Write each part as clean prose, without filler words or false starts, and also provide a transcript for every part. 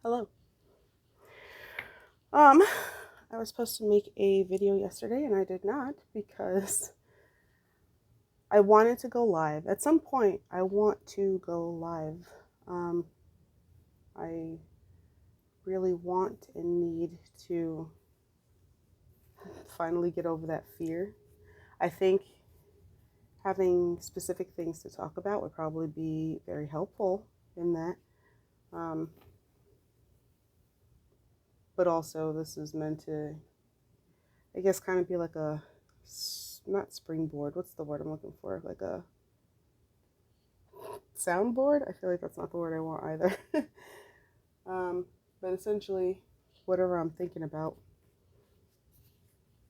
Hello. I was supposed to make a video yesterday and I did not because I wanted to go live. At some point, I want to go live. I really want and need to finally get over that fear. I think having specific things to talk about would probably be very helpful in that. But also, this is meant to, I guess, kind of be like a, not springboard, what's the word I'm looking for? Like a soundboard? I feel like that's not the word I want either. But essentially, whatever I'm thinking about,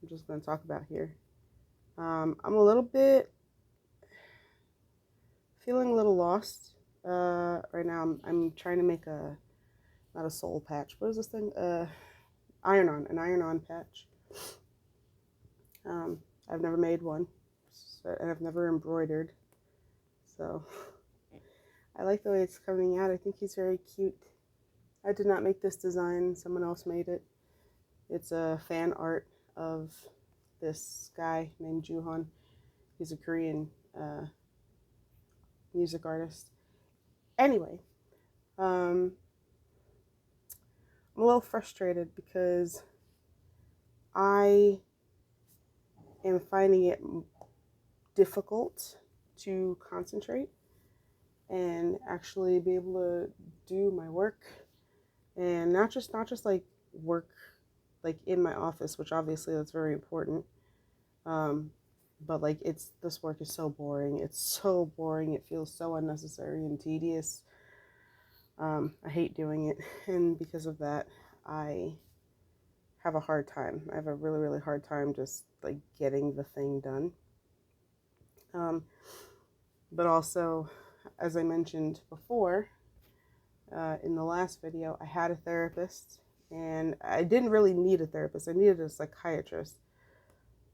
I'm just going to talk about here. I'm a little bit feeling a little lost right now. I'm trying to make not a soul patch. What is this thing? An iron-on patch. I've never made one, and I've never embroidered. So I like the way it's coming out. I think he's very cute. I did not make this design. Someone else made it. It's a fan art of this guy named Juhan. He's a Korean music artist. Anyway, I'm a little frustrated because I am finding it difficult to concentrate and actually be able to do my work, and not just like work like in my office, which obviously that's very important. But like this work is so boring. It's so boring. It feels so unnecessary and tedious. I hate doing it, and because of that, I have a hard time. I have a really, really hard time just like getting the thing done. But also, as I mentioned before, in the last video, I had a therapist, and I didn't really need a therapist. I needed a psychiatrist,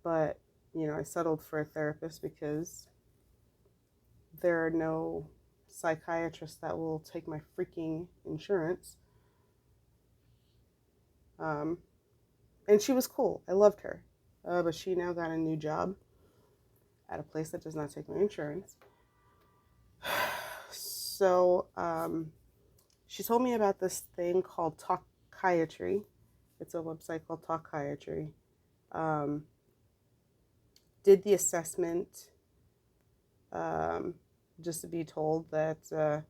but I settled for a therapist because there are no psychiatrists that will take my freaking insurance. And she was cool. I loved her. But she now got a new job at a place that does not take my insurance. So she told me about this thing called Talkiatry. It's a website called Talkiatry. Did the assessment just to be told that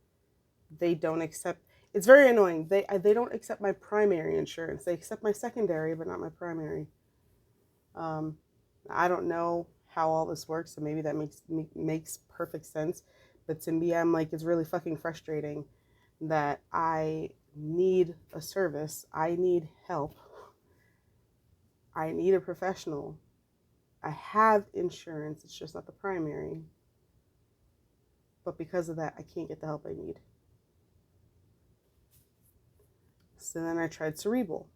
they don't accept. It's very annoying. They don't accept my primary insurance. They accept my secondary, but not my primary. I don't know how all this works, so maybe that makes perfect sense. But to me, I'm like, it's really fucking frustrating that I need a service. I need help. I need a professional. I have insurance. It's just not the primary. But because of that, I can't get the help I need. So then I tried Cerebral.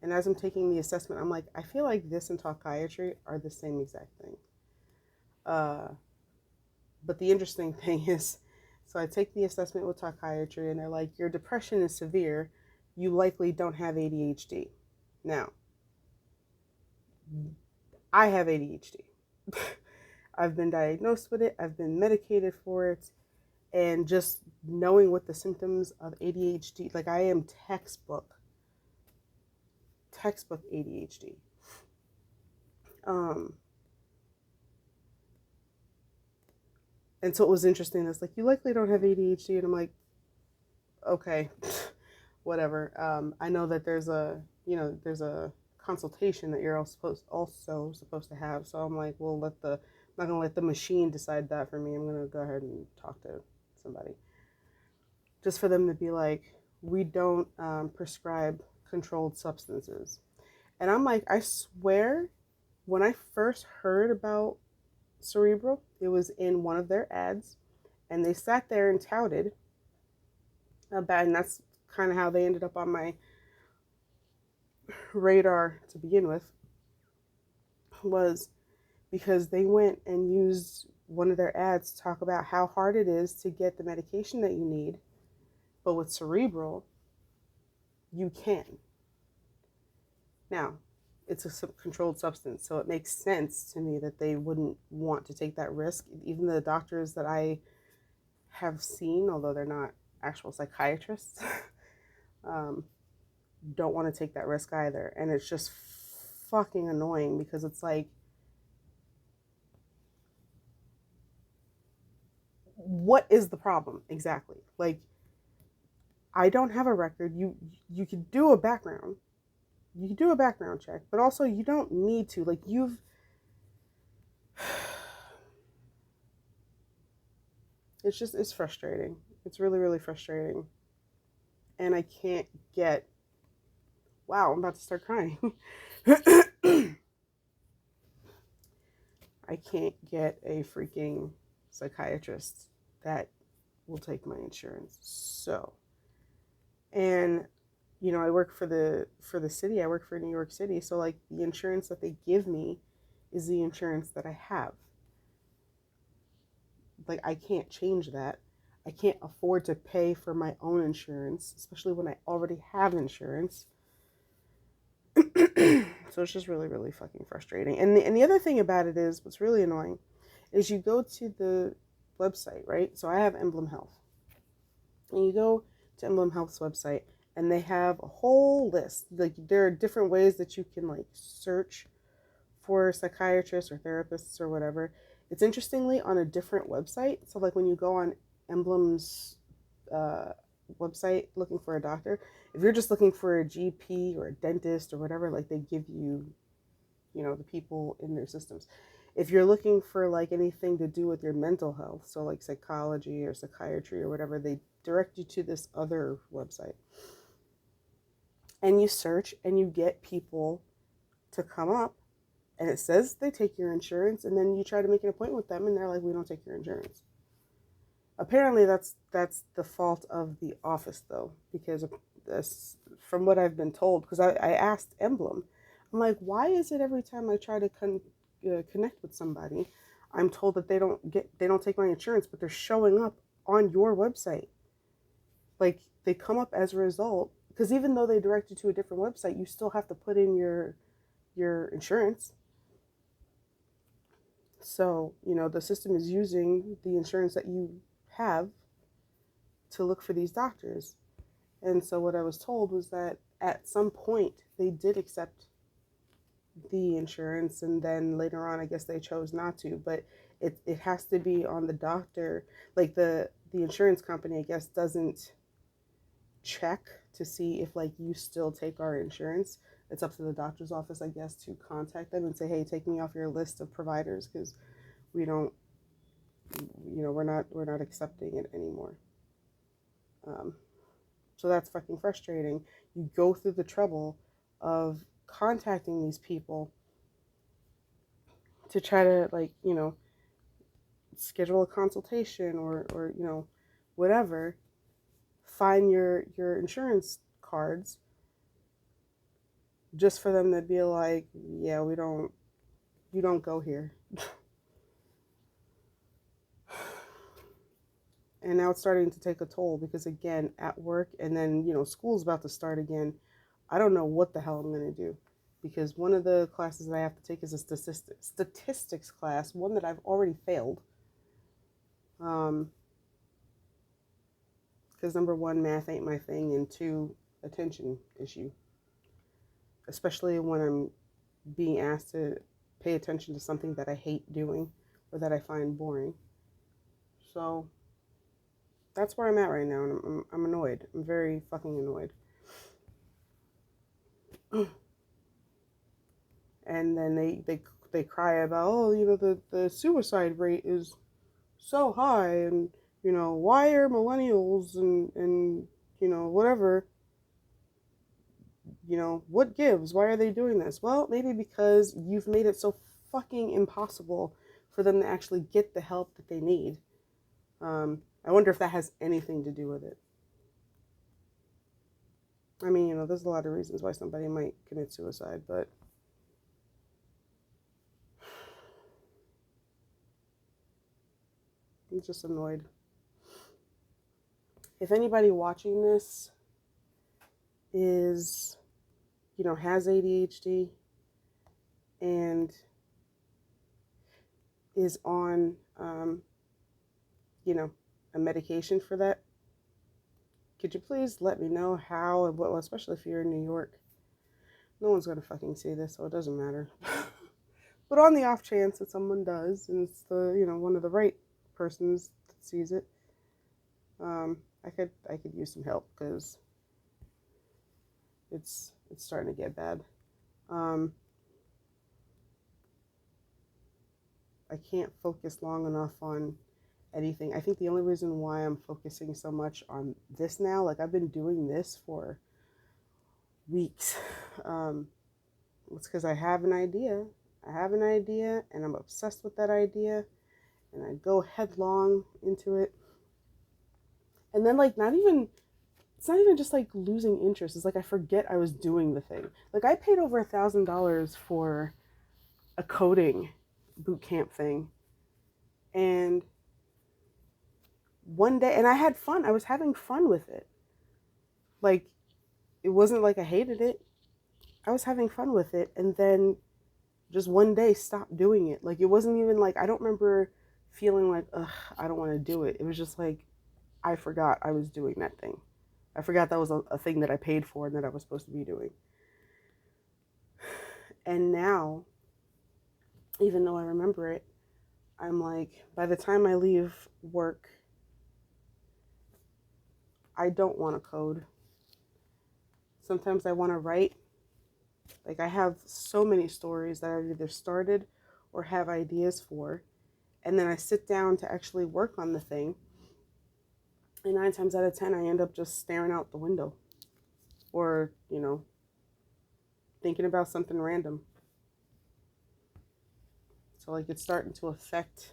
And as I'm taking the assessment, I'm like, I feel like this and Talkiatry are the same exact thing. But the interesting thing is, so I take the assessment with Talkiatry, and they're like, your depression is severe. You likely don't have ADHD. Now, I have ADHD. I've been diagnosed with it. I've been medicated for it. And just knowing what the symptoms of ADHD, like I am textbook ADHD. And so it was interesting. It's like, you likely don't have ADHD. And I'm like, okay, whatever. I know that there's a consultation that you're also supposed to have. So I'm like, well, I'm not going to let the machine decide that for me. I'm going to go ahead and talk to somebody. Just for them to be like, we don't prescribe controlled substances. And I'm like, I swear, when I first heard about Cerebral, it was in one of their ads, and they sat there and touted about, and that's kind of how they ended up on my radar to begin with, was because they went and used one of their ads to talk about how hard it is to get the medication that you need, But with cerebral, you can. Now, it's a controlled substance, so it makes sense to me that they wouldn't want to take that risk. Even the doctors that I have seen, although they're not actual psychiatrists, don't want to take that risk either. And it's just fucking annoying because it's like, what is the problem exactly? Like, I don't have a record. You could do a background. You can do a background check, but also you don't need to. Like, it's frustrating. It's really, really frustrating. And I can't get, wow, I'm about to start crying. I can't get a freaking psychiatrist that will take my insurance. So, and I work for the city. I work for New York City. So like the insurance that they give me is the insurance that I have. Like I can't change that. I can't afford to pay for my own insurance, especially when I already have insurance. So it's just really, really fucking frustrating. And the other thing about it is, what's really annoying is you go to the website, right? So I have Emblem Health. And you go to Emblem Health's website and they have a whole list. Like there are different ways that you can like search for psychiatrists or therapists or whatever. It's interestingly on a different website. So like when you go on Emblem's website looking for a doctor, if you're just looking for a GP or a dentist or whatever, like they give you, the people in their systems. If you're looking for like anything to do with your mental health, so like psychology or psychiatry or whatever, they direct you to this other website. And you search and you get people to come up and it says they take your insurance, and then you try to make an appointment with them and they're like, we don't take your insurance. Apparently that's the fault of the office though, because from what I've been told, because I asked Emblem, I'm like, why is it every time I try to connect with somebody, I'm told that they don't take my insurance, but they're showing up on your website. Like they come up as a result, because even though they direct you to a different website, you still have to put in your insurance. So, the system is using the insurance that you have to look for these doctors. And so what I was told was that at some point they did accept the insurance, and then later on I guess they chose not to, but it has to be on the doctor. Like the insurance company I guess doesn't check to see if like you still take our insurance. It's up to the doctor's office I guess to contact them and say, hey, take me off your list of providers because we don't, we're not accepting it anymore. So that's fucking frustrating. You go through the trouble of contacting these people to try to like, schedule a consultation or whatever, find your insurance cards, just for them to be like, yeah, you don't go here. And now it's starting to take a toll because again, at work, and then school's about to start again. I don't know what the hell I'm going to do, because one of the classes that I have to take is a statistics class, one that I've already failed. Because number one, math ain't my thing, and two, attention issue. Especially when I'm being asked to pay attention to something that I hate doing or that I find boring. So that's where I'm at right now, and I'm annoyed. I'm very fucking annoyed. And then they cry about, oh, the suicide rate is so high, and why are millennials and whatever, what gives, why are they doing this? Well, maybe because you've made it so fucking impossible for them to actually get the help that they need. I wonder if that has anything to do with it. I mean, there's a lot of reasons why somebody might commit suicide, but I'm just annoyed. if anybody watching this is, has ADHD and is on, a medication for that, could you please let me know how and what, especially if you're in New York. No one's going to fucking see this, so it doesn't matter. But on the off chance that someone does, and it's one of the right persons that sees it, I could use some help because it's starting to get bad. I can't focus long enough on anything. I think the only reason why I'm focusing so much on this now, like I've been doing this for weeks, it's because I have an idea. And I'm obsessed with that idea and I go headlong into it. And then it's not even just like losing interest. It's like I forget I was doing the thing. Like I paid over $1,000 for a coding boot camp thing. And one day, and I had fun. I was having fun with it. Like, it wasn't like I hated it. I was having fun with it. And then just one day stopped doing it. Like, it wasn't even like, I don't remember feeling like, ugh, I don't want to do it. It was just like, I forgot I was doing that thing. I forgot that was a thing that I paid for and that I was supposed to be doing. And now, even though I remember it, I'm like, by the time I leave work, I don't want to code. Sometimes I want to write. Like I have so many stories that I've either started or have ideas for. And then I sit down to actually work on the thing. And 9 times out of 10, I end up just staring out the window. Or, thinking about something random. So it's starting to affect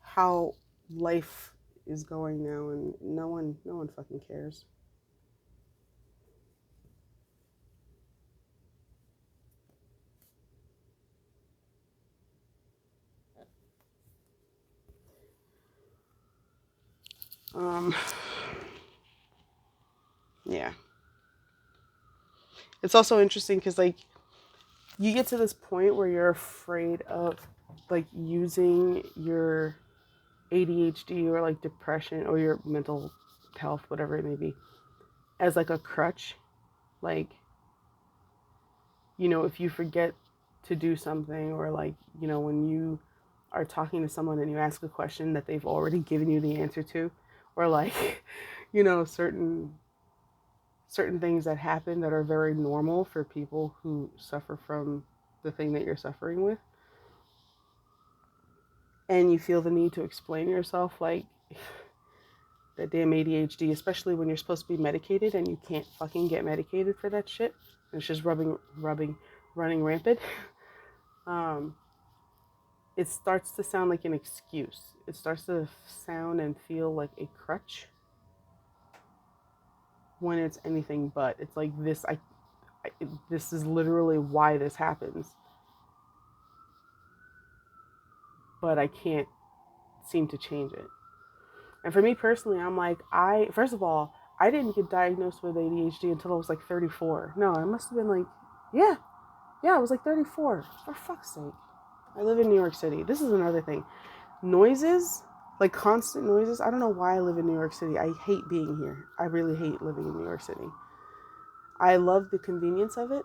how life is going now, and no one fucking cares. Yeah. It's also interesting because you get to this point where you're afraid of using your ADHD or depression or your mental health, whatever it may be, as a crutch. If you forget to do something or when you are talking to someone and you ask a question that they've already given you the answer to, or certain things that happen that are very normal for people who suffer from the thing that you're suffering with. And you feel the need to explain yourself that damn ADHD, especially when you're supposed to be medicated and you can't fucking get medicated for that shit. And it's just running rampant. It starts to sound like an excuse. It starts to sound and feel like a crutch when it's anything but. It's like this. This is literally why this happens. But I can't seem to change it. And for me personally, I'm like, first of all, I didn't get diagnosed with ADHD until I was 34. No, I must have been yeah, I was 34. For fuck's sake. I live in New York City. This is another thing. Noises, constant noises. I don't know why I live in New York City. I hate being here. I really hate living in New York City. I love the convenience of it.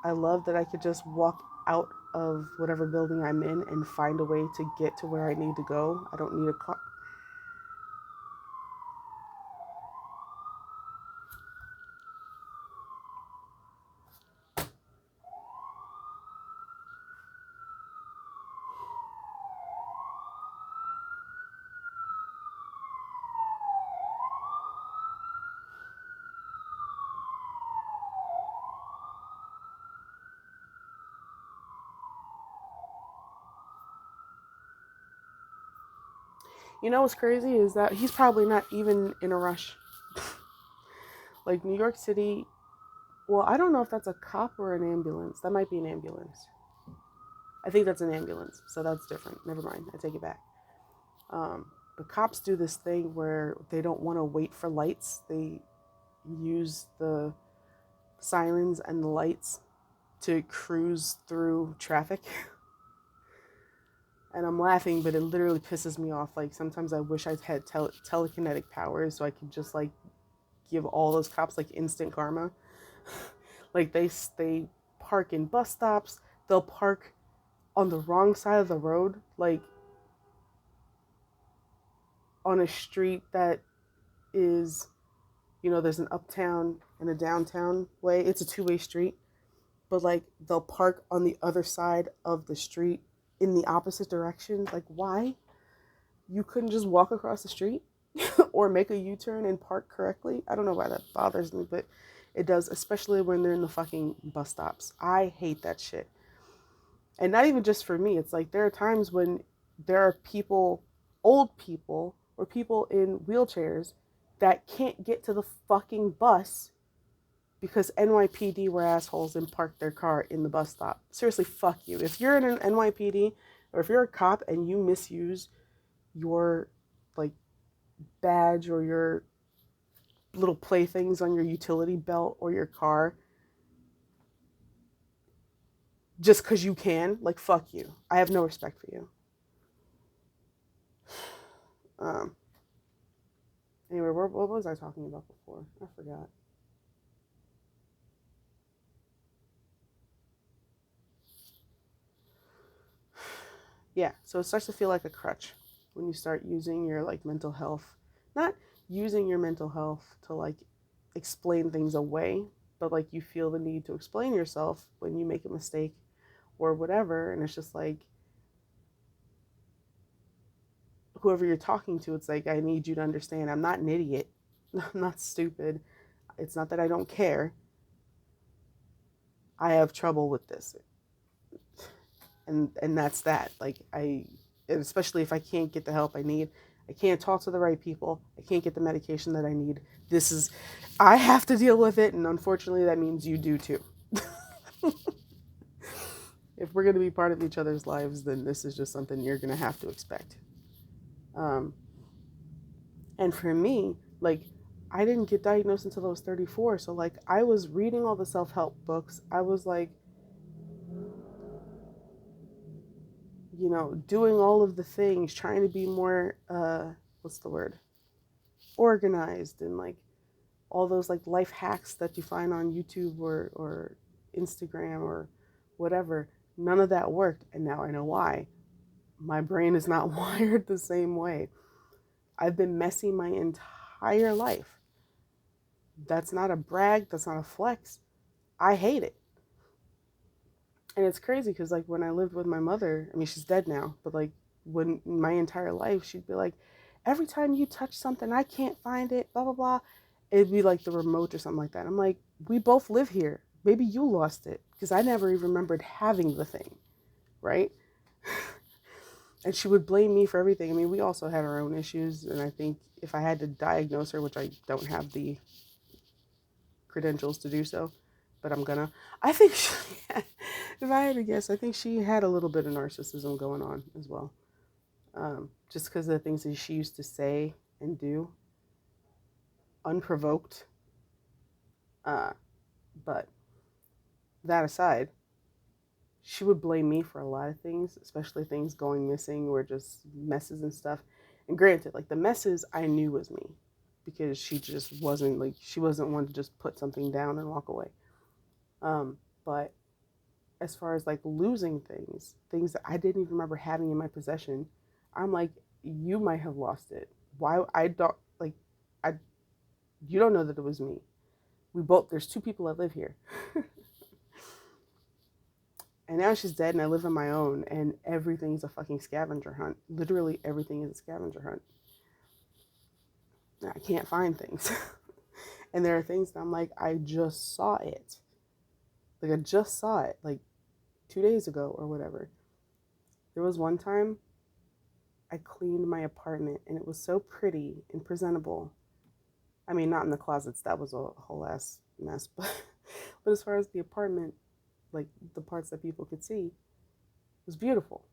I love that I could just walk out of whatever building I'm in and find a way to get to where I need to go. I don't need a car. What's crazy is that he's probably not even in a rush. New York City, well, I don't know if that's a cop or an ambulance. That might be an ambulance. I think that's an ambulance, so that's different. Never mind, I take it back. But the cops do this thing where they don't want to wait for lights. They use the sirens and the lights to cruise through traffic. And I'm laughing, but it literally pisses me off. Like, sometimes I wish I had telekinetic powers so I could just, like, give all those cops, like, instant karma. Like, they park in bus stops. They'll park on the wrong side of the road, like, on a street that is, there's an uptown and a downtown way. It's a two-way street. But, like, they'll park on the other side of the street in the opposite direction. Like, why? You couldn't just walk across the street or make a U-turn and park correctly? I don't know why that bothers me, but it does, especially when they're in the fucking bus stops. I hate that shit. And not even just for me. It's like there are times when there are people, old people, or people in wheelchairs that can't get to the fucking bus because NYPD were assholes and parked their car in the bus stop. Seriously, fuck you. If you're in an NYPD or if you're a cop and you misuse your, like, badge or your little playthings on your utility belt or your car just because you can, like, fuck you. I have no respect for you. Anyway, what was I talking about before? I forgot. Yeah, so it starts to feel like a crutch when you start using your, like, mental health. Not using your mental health to, like, explain things away, but, like, you feel the need to explain yourself when you make a mistake or whatever, and it's just like, whoever you're talking to, it's like, I need you to understand I'm not an idiot. I'm not stupid. It's not that I don't care. I have trouble with this. And that's that. Like, especially if I can't get the help I need, I can't talk to the right people, I can't get the medication that I need. I have to deal with it, and unfortunately that means you do too. If we're going to be part of each other's lives, then this is just something you're going to have to expect. And for me, like, I didn't get diagnosed until I was 34. So, like, I was reading all the self-help books. I was, like, doing all of the things, trying to be more, what's the word? Organized, and, like, all those, like, life hacks that you find on YouTube or Instagram or whatever. None of that worked. And now I know why. My brain is not wired the same way. I've been messy my entire life. That's not a brag. That's not a flex. I hate it. And it's crazy because, like, when I lived with my mother, I mean, she's dead now, but, like, when my entire life, she'd be like, every time you touch something, I can't find it, blah, blah, blah. It'd be like the remote or something like that. I'm like, we both live here. Maybe you lost it because I never even remembered having the thing, right? And she would blame me for everything. I mean, we also had our own issues. And I think if I had to diagnose her, which I don't have the credentials to do so, but I'm gonna, I think if I had to guess, I think she had a little bit of narcissism going on as well. Just because of the things that she used to say and do, unprovoked. But that aside, she would blame me for a lot of things, especially things going missing or just messes and stuff. And granted, like, the messes I knew was me because she just wasn't, like, she wasn't one to just put something down and walk away. But as far as, like, losing things that I didn't even remember having in my possession, I'm like, you might have lost it. Why? I don't, like, you don't know that it was me. There's two people that live here. And now she's dead and I live on my own and everything's a fucking scavenger hunt. Literally everything is a scavenger hunt. I can't find things. And there are things that I'm like, I just saw it. Like, I just saw it, like, 2 days ago or whatever. There was one time I cleaned my apartment and it was so pretty and presentable. I mean, not in the closets, that was a whole ass mess, but as far as the apartment, like, the parts that people could see, it was beautiful.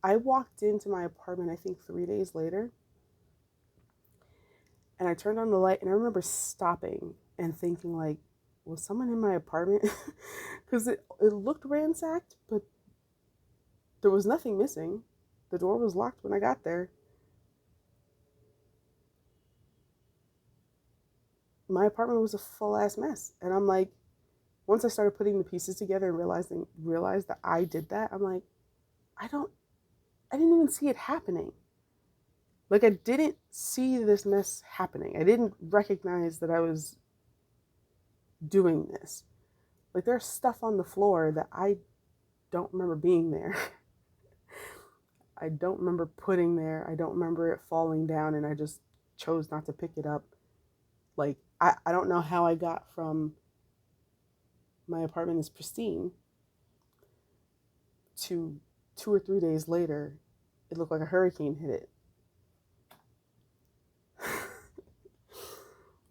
I walked into my apartment, I think 3 days later, and I turned on the light, and I remember stopping and thinking, like, was someone in my apartment? Because it looked ransacked, but there was nothing missing. The door was locked when I got there. My apartment was a full ass mess. And I'm like, once I started putting the pieces together and realized that I did that, I'm like, I didn't even see it happening. Like, I didn't see this mess happening. I didn't recognize that I was doing this. Like, there's stuff on the floor that I don't remember being there. I don't remember putting there. I don't remember it falling down, and I just chose not to pick it up. Like, I don't know how I got from my apartment is pristine to 2 or 3 days later, it looked like a hurricane hit it.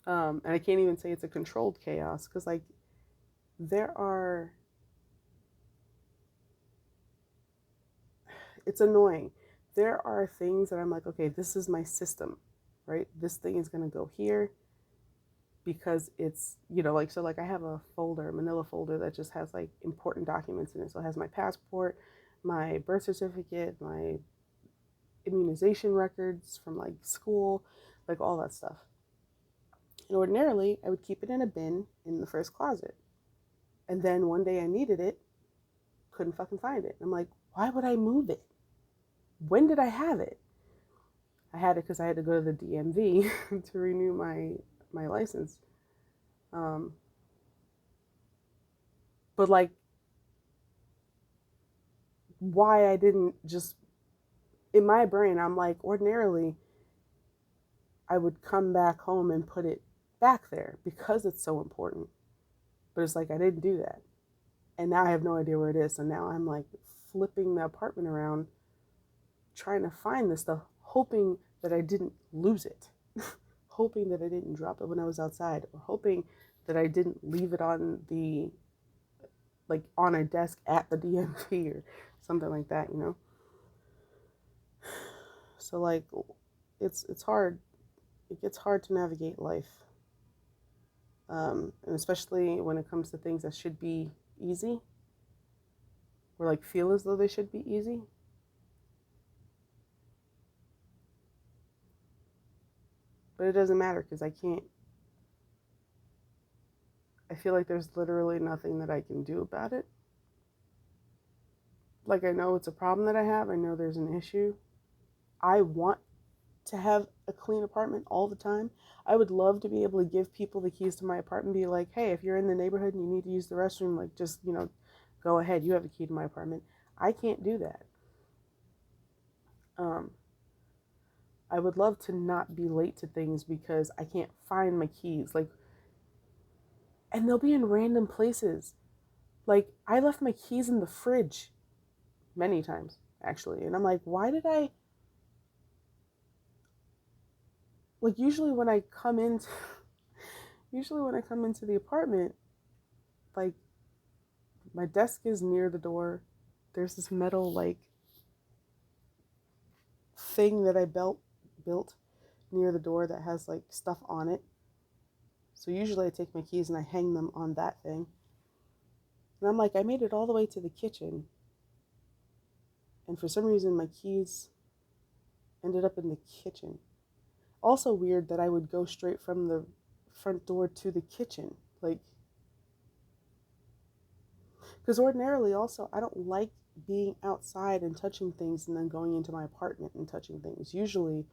And I can't even say it's a controlled chaos, because, like, it's annoying. There are things that I'm like, okay, this is my system, right? This thing is going to go here because it's, like, so, like, I have a manila folder that just has, like, important documents in it. So it has my passport, my birth certificate, my immunization records from, like, school, like, all that stuff. And ordinarily, I would keep it in a bin in the first closet. And then one day I needed it, couldn't fucking find it. I'm like, why would I move it? When did I have it? I had it because I had to go to the DMV to renew my license. But, like, why I didn't just, in my brain, I'm like, ordinarily, I would come back home and put it back there because it's so important. But it's like, I didn't do that. And now I have no idea where it is. So now I'm, like, flipping the apartment around, trying to find this stuff, hoping that I didn't lose it, hoping that I didn't drop it when I was outside, or hoping that I didn't leave it on on a desk at the DMV or something like that, So, like, it's hard. It gets hard to navigate life, and especially when it comes to things that should be easy, or, like, feel as though they should be easy. But it doesn't matter because I feel like there's literally nothing that I can do about it. Like, I know it's a problem that I have. I know there's an issue. I want to have a clean apartment all the time. I would love to be able to give people the keys to my apartment and be like, hey, if you're in the neighborhood and you need to use the restroom, like, just, go ahead. You have a key to my apartment. I can't do that. I would love to not be late to things because I can't find my keys. Like, and they'll be in random places. Like, I left my keys in the fridge many times, actually. And I'm like, why did I, like, usually when I come into the apartment, like, my desk is near the door. There's this metal, like, thing that I built near the door that has, like, stuff on it. So usually I take my keys and I hang them on that thing. And I'm like, I made it all the way to the kitchen. And for some reason, my keys ended up in the kitchen. Also weird that I would go straight from the front door to the kitchen. Like, because ordinarily also, I don't like being outside and touching things and then going into my apartment and touching things. Usually,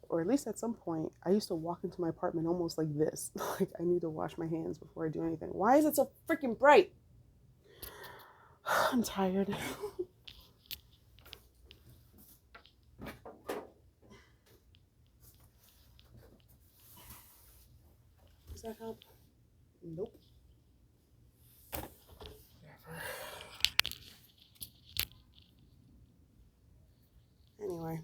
or at least at some point, I used to walk into my apartment almost like this. Like, I need to wash my hands before I do anything. Why is it so freaking bright? I'm tired. Does that help? Nope. Anyway,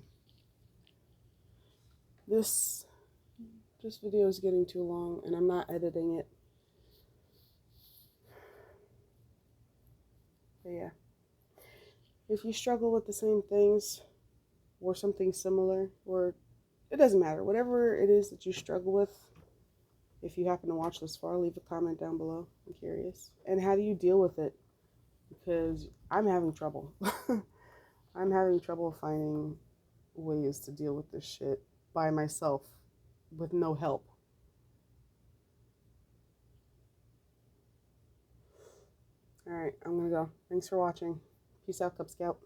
this video is getting too long and I'm not editing it. But yeah. If you struggle with the same things or something similar, or it doesn't matter, whatever it is that you struggle with, if you happen to watch this far, leave a comment down below. I'm curious. And how do you deal with it? Because I'm having trouble. I'm having trouble finding ways to deal with this shit by myself with no help. All right, I'm gonna go. Thanks for watching. Peace out, Cub Scout.